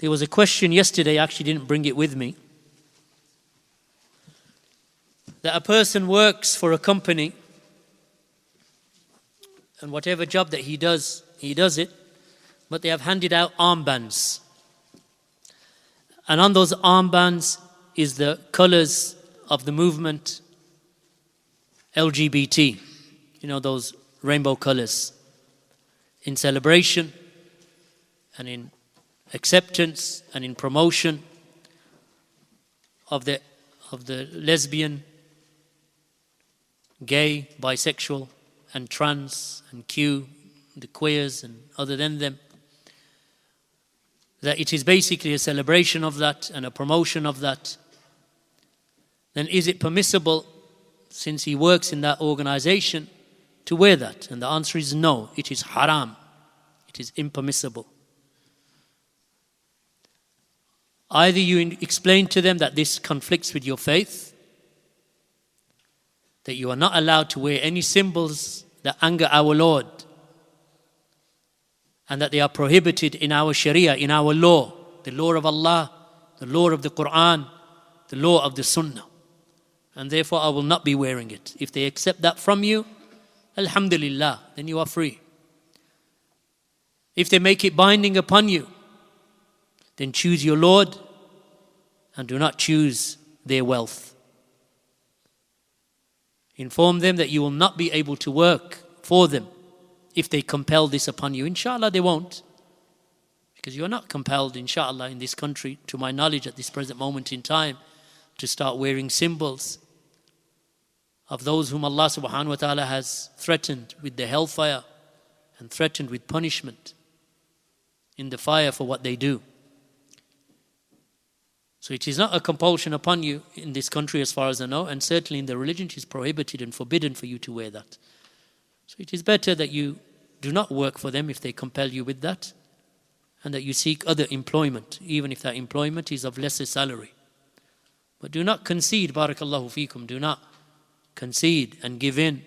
There was a question yesterday, I actually didn't bring it with me, that a person works for a company and whatever job that he does it, but they have handed out armbands. And on those armbands is the colors of the movement LGBT, those rainbow colors, in celebration and in acceptance and in promotion of the lesbian, gay, bisexual and trans and Q, the queers and other than them, that it is basically a celebration of that and a promotion of that, then is it permissible, since he works in that organization, to wear that? And the answer is no, it is haram. It is impermissible. Either you explain to them that this conflicts with your faith, that you are not allowed to wear any symbols that anger our Lord, and that they are prohibited in our Sharia, in our law, the law of Allah, the law of the Quran, the law of the Sunnah. And therefore I will not be wearing it. If they accept that from you, alhamdulillah, then you are free. If they make it binding upon you, then choose your Lord and do not choose their wealth. Inform them that you will not be able to work for them if they compel this upon you. Inshallah, they won't. Because you are not compelled, inshallah, in this country, to my knowledge at this present moment in time, to start wearing symbols of those whom Allah subhanahu wa ta'ala has threatened with the hellfire and threatened with punishment in the fire for what they do. So it is not a compulsion upon you in this country as far as I know, and certainly in the religion it is prohibited and forbidden for you to wear that. So it is better that you do not work for them if they compel you with that, and that you seek other employment, even if that employment is of lesser salary. But do not concede, barakallahu feekum, do not concede and give in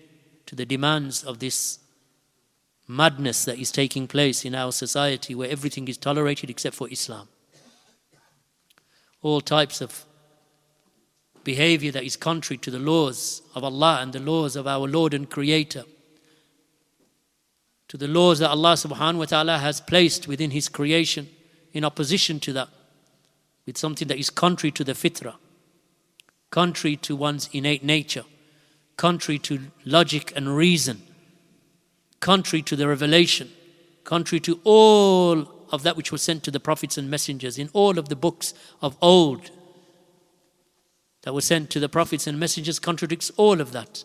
to the demands of this madness that is taking place in our society, where everything is tolerated except for Islam. All types of behavior that is contrary to the laws of Allah and the laws of our Lord and Creator, to the laws that Allah subhanahu wa ta'ala has placed within His creation, in opposition to that, with something that is contrary to the fitrah, contrary to one's innate nature, contrary to logic and reason, contrary to the revelation, contrary to all of that which was sent to the prophets and messengers in all of the books of old that were sent to the prophets and messengers, contradicts all of that.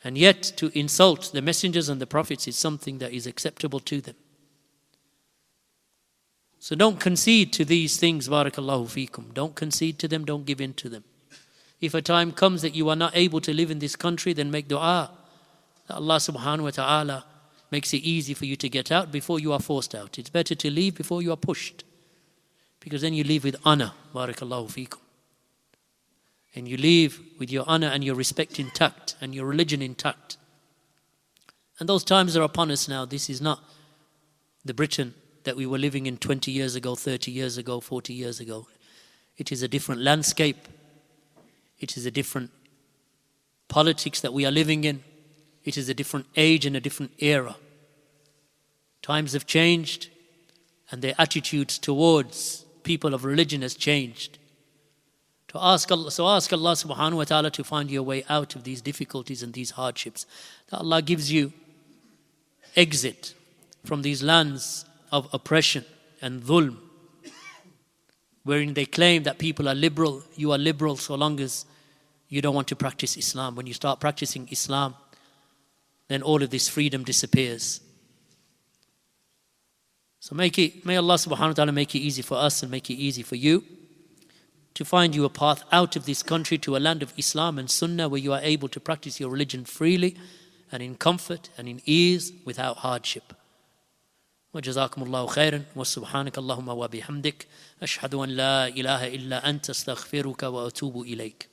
And yet to insult the messengers and the prophets is something that is acceptable to them. So don't concede to these things, barakallahu feekum. Don't concede to them, don't give in to them. If a time comes that you are not able to live in this country, then make dua that Allah subhanahu wa ta'ala makes it easy for you to get out before you are forced out. It's better to leave before you are pushed, because then you leave with honor, barakallahu feekum. And you leave with your honor and your respect intact and your religion intact. And those times are upon us now. This is not the Britain that we were living in 20 years ago, 30 years ago, 40 years ago. It is a different landscape. It is a different politics that we are living in. It is a different age and a different era. Times have changed, and their attitudes towards people of religion has changed. So ask Allah subhanahu wa ta'ala to find your way out of these difficulties and these hardships. That Allah gives you exit from these lands of oppression and dhulm, wherein they claim that people are liberal. You are liberal so long as you don't want to practice Islam. When you start practicing Islam, then all of this freedom disappears. So may Allah subhanahu wa ta'ala make it easy for us and make it easy for you to find you a path out of this country to a land of Islam and Sunnah, where you are able to practice your religion freely and in comfort and in ease without hardship. وجزاكم الله خيرا وسبحانك اللهم وبحمدك أشهد أن لا إله إلا أنت أستغفرك وأتوب إليك.